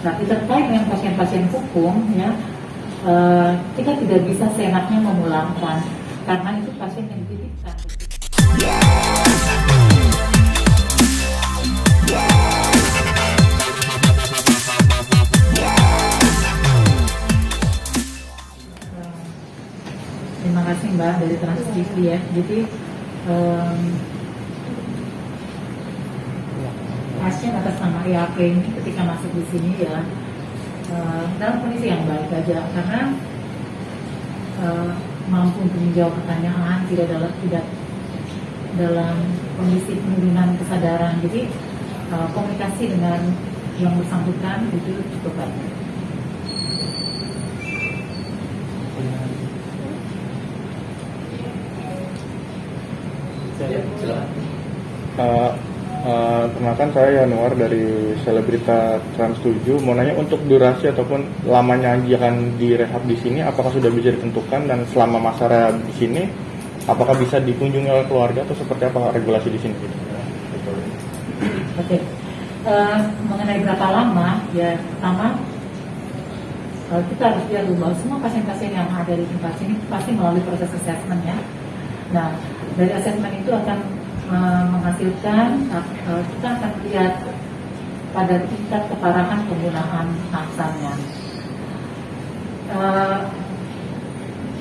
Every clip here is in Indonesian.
Tapi terkait dengan pasien-pasien hukum, ya, kita tidak bisa seenaknya memulangkan karena itu pasien yang dititipkan. Terima kasih Mbak dari Trans TV ya. Jadi pasien atas nama IAP ini ketika masuk di sini ya dalam kondisi yang baik aja karena mampu untuk menjawab pertanyaan, tidak dalam kondisi penurunan kesadaran. Jadi komunikasi dengan yang bersangkutan itu cukup baik. Perkenalkan saya Yanuar dari Selebrita Trans 7. Mau nanya untuk durasi ataupun lamanya akan direhab di sini, apakah sudah bisa ditentukan, dan selama masa rehab di sini, apakah bisa dikunjungi oleh keluarga atau seperti apa regulasi di sini? Oke, mengenai berapa lama, ya pertama kita harus lihat dulu bahwa semua pasien-pasien yang ada di tempat sini pasti melalui proses assessment ya. Nah, dari assessment itu akan menghasilkan, kita akan lihat pada tingkat keparahan penggunaan naksanya.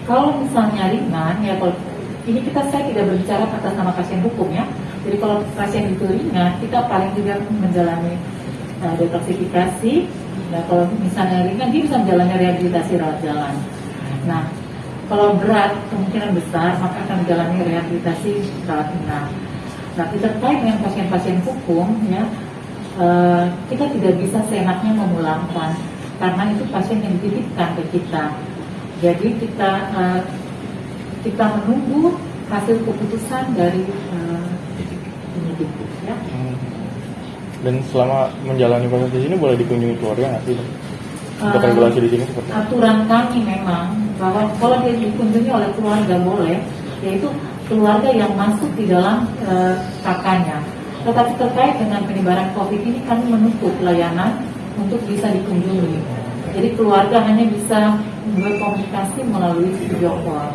Kalau misalnya ringan, ya kalau ini saya tidak berbicara atas nama pasien hukum ya. Jadi kalau pasien itu ringan, kita paling tidak menjalani detoksifikasi. Nah, kalau misalnya ringan, dia bisa menjalani rehabilitasi rawat jalan. Nah, kalau berat, kemungkinan besar, maka akan menjalani rehabilitasi rawat inap. Tapi terkait dengan pasien-pasien hukum, ya, kita tidak bisa seenaknya memulangkan karena itu pasien yang dititipkan ke kita. Jadi kita menunggu hasil keputusan dari penyidik. Ya. Dan selama menjalani proses di sini boleh dikunjungi keluarga nggak sih? Untuk regulasi di sini seperti apa? Aturan kami memang bahwa kalau dia dikunjungi oleh keluarga boleh, yaitu keluarga yang masuk di dalam kakaknya. Tetapi terkait dengan penyebaran COVID ini kami menutup layanan untuk bisa dikunjungi. Jadi keluarga hanya bisa berkomunikasi melalui video call.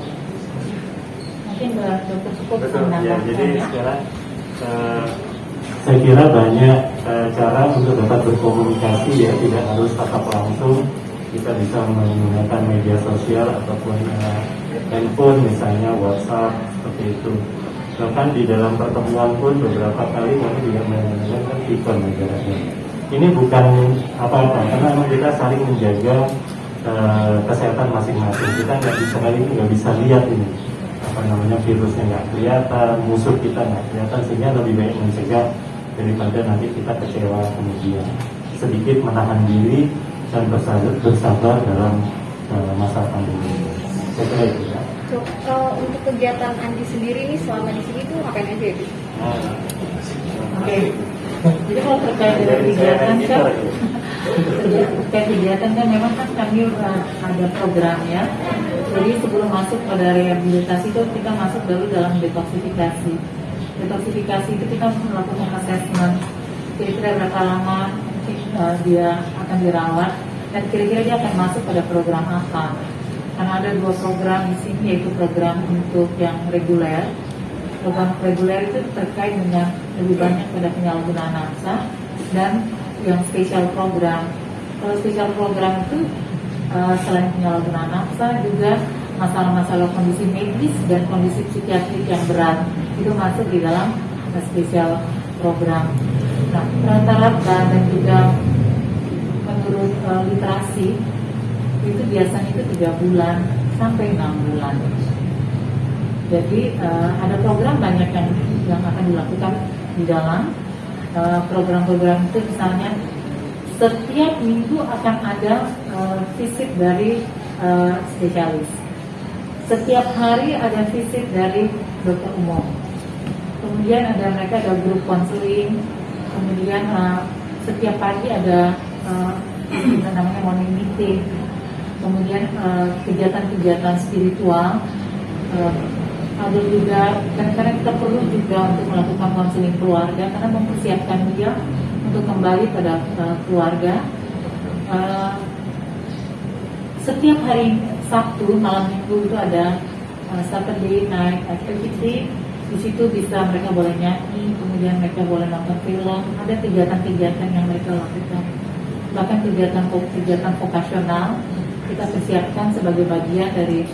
Mungkin Dr. cukup menambahkan. Ya, jadi sekarang saya kira banyak cara untuk dapat berkomunikasi ya, tidak harus tatap langsung. Kita bisa menggunakan media sosial ataupun handphone, misalnya WhatsApp, seperti itu. Bahkan di dalam pertemuan pun beberapa kali kami juga menggunakan ikon negaranya. Ini bukan apa-apa, karena memang kita saling menjaga kesehatan masing-masing. Kita nggak bisa lihat ini virusnya nggak kelihatan, musuh kita nggak kelihatan, sehingga lebih baik mencegah daripada nanti kita kecewa kemudian. Sedikit menahan diri dan bersabar dalam masa pandemi. Saya kira itu ya. Untuk kegiatan Andi sendiri nih selama di sini tuh ngapain aja ya? Oke. Jadi kalau terkait dengan kegiatan kan memang kan kami ada programnya. Jadi sebelum masuk pada rehabilitasi itu kita masuk dulu dalam detoksifikasi. Detoksifikasi itu kita melakukan assessment kira-kira berapa lama dia akan dirawat dan kira-kira dia akan masuk pada program apa. Karena ada dua program di sini, yaitu program untuk yang reguler. Program reguler itu terkait dengan lebih banyak pada penyalahgunaan naksa, dan yang spesial program. Kalau spesial program itu selain penyalahgunaan naksa juga masalah-masalah kondisi medis dan kondisi psikiatrik yang berat itu masuk di dalam spesial program. Nah, rata-rata dan juga menurut literasi itu biasanya itu 3 bulan sampai 6 bulan. Jadi ada program banyak yang akan dilakukan di dalam program-program itu. Misalnya setiap minggu akan ada visit dari spesialis. Setiap hari ada visit dari dokter umum. Kemudian mereka ada grup konseling. Kemudian setiap pagi ada namanya morning meeting. Kemudian kegiatan-kegiatan spiritual, ada juga kadang-kadang kita perlu juga untuk melakukan konseling keluarga karena mempersiapkan dia untuk kembali pada keluarga. Setiap hari Sabtu malam minggu itu ada Saturday Night Activity. Di situ bisa mereka boleh nyanyi, kemudian mereka boleh nonton film. Ada kegiatan-kegiatan yang mereka lakukan. Bahkan kegiatan vokasional kita persiapkan sebagai bagian dari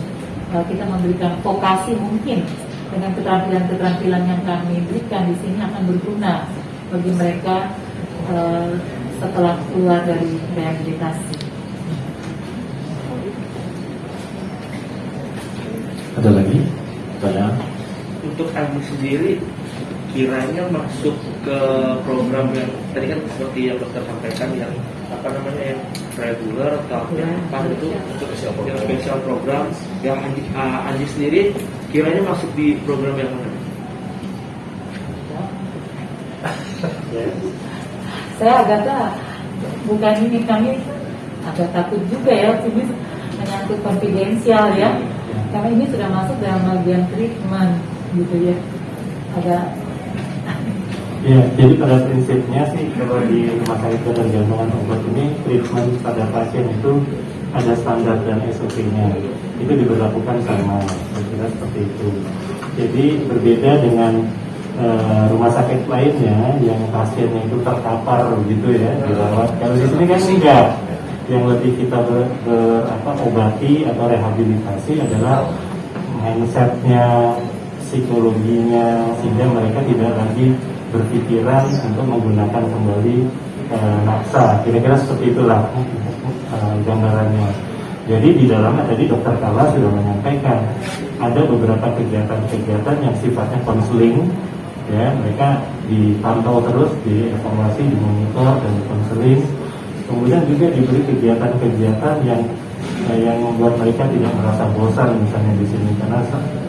kita memberikan vokasi, mungkin dengan keterampilan-keterampilan yang kami berikan di sini akan berguna bagi mereka setelah keluar dari rehabilitasi. Ada lagi pertanyaan? Untuk Andi sendiri kiranya masuk ke program yang tadi kan seperti yang dokter sampaikan yang apa namanya yang reguler atau yang apa itu untuk yang spesial program yang Andi sendiri kiranya masuk di program yang mana? Saya agak bukan ini, kami agak takut juga ya, ini menyangkut konfidensial ya. Karena ini sudah masuk dalam bagian treatment gitu ya, agak. Ya, jadi pada prinsipnya sih kalau di rumah sakit ketergantungan obat ini treatment pada pasien itu ada standar dan SOP-nya, itu diberlakukan sama, saya kira seperti itu. Jadi berbeda dengan rumah sakit lainnya yang pasiennya itu terkapar gitu ya dirawat. Kalau di sini kan enggak. Yang lebih kita obati atau rehabilitasi adalah mindsetnya, psikologinya, sehingga mereka tidak lagi berpikiran untuk menggunakan kembali nafsa. Kira-kira seperti itulah gambarannya. Jadi di dalamnya tadi Dokter Kala sudah menyampaikan ada beberapa kegiatan-kegiatan yang sifatnya konseling, ya mereka dipantau terus, dievaluasi, dimonitor dan konseling. Kemudian juga diberi kegiatan-kegiatan yang membuat mereka tidak merasa bosan misalnya di sini, karena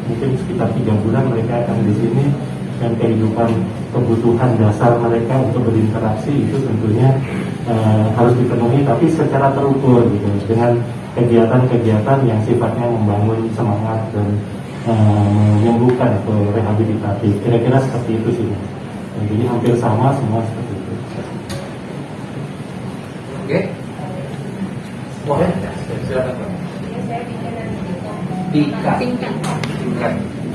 mungkin sekitar 3 bulan mereka akan di sini dan kehidupan kebutuhan dasar mereka untuk berinteraksi itu tentunya harus dipenuhi, tapi secara terukur gitu dengan kegiatan-kegiatan yang sifatnya membangun semangat dan menyembuhkan atau rehabilitatif. Kira-kira seperti itu sih. Jadi hampir sama semua seperti itu. Oke. Boleh? Silakan Pak. Saya bicara Tingkat. tingkat.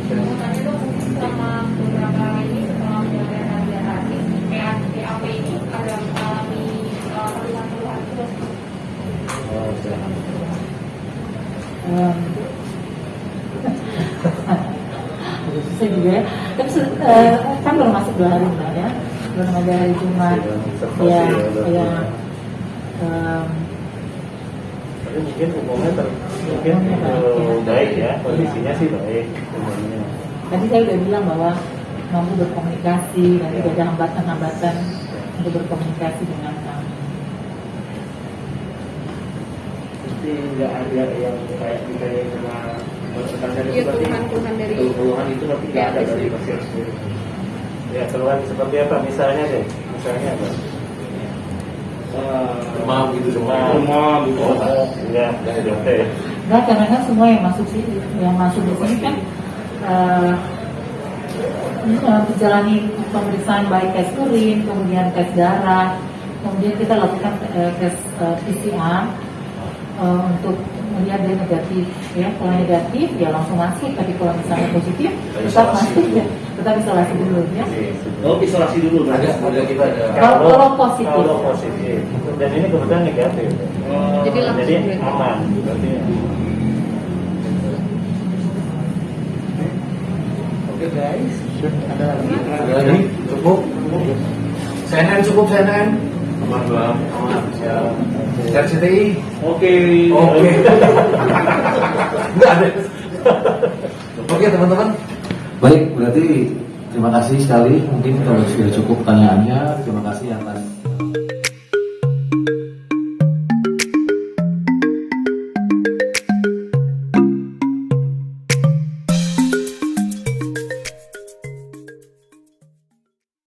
Tadi dong selama beberapa ini setelah menjalani rehabilitasi, PAP ini ada mengalami keluhan-keluhan terus. Saya juga ya, tapi kan belum masuk 2 hari Mbak ya, belum ada hari Jumat ya, Tapi mungkin umumnya baik ya, kondisinya sih baik umumnya. Tadi saya udah bilang bahwa mampu berkomunikasi, dan tidak ada hambatan-hambatan untuk berkomunikasi dengan kami. Jadi nggak ada yang kayak sama Iya, keluhan-keluhan dari keluhan itu berarti nggak ada dari pasien sendiri. Ya, keluhan seperti apa? Misalnya deh, misalnya apa? Demam gitu, Demam gitu. Ya, oke. Nah, karena kan semua yang masuk di sini kan menjalani pemeriksaan baik tes urin, kemudian tes darah, kemudian kita lakukan tes PCR untuk melihat dia negatif ya. Kalau negatif ya langsung masuk, tapi kalau misalnya positif tetap masuk ya, tetap isolasi dulu ya. Oh, isolasi dulu berarti. Ada kita ada. Kalau positif. Kalau positif. Dan ini kebetulan negatif. Jadi langsung Jadi berarti. aman. Berarti Oke guys. Ada lagi? Ada lagi? Cukup? CNN cukup CNN? Aman bang. Aman. Siap. RCTI? Oke. Oke. Enggak ada. Oke teman-teman. Baik, berarti terima kasih sekali. Mungkin kalau sudah cukup pertanyaannya, terima kasih atas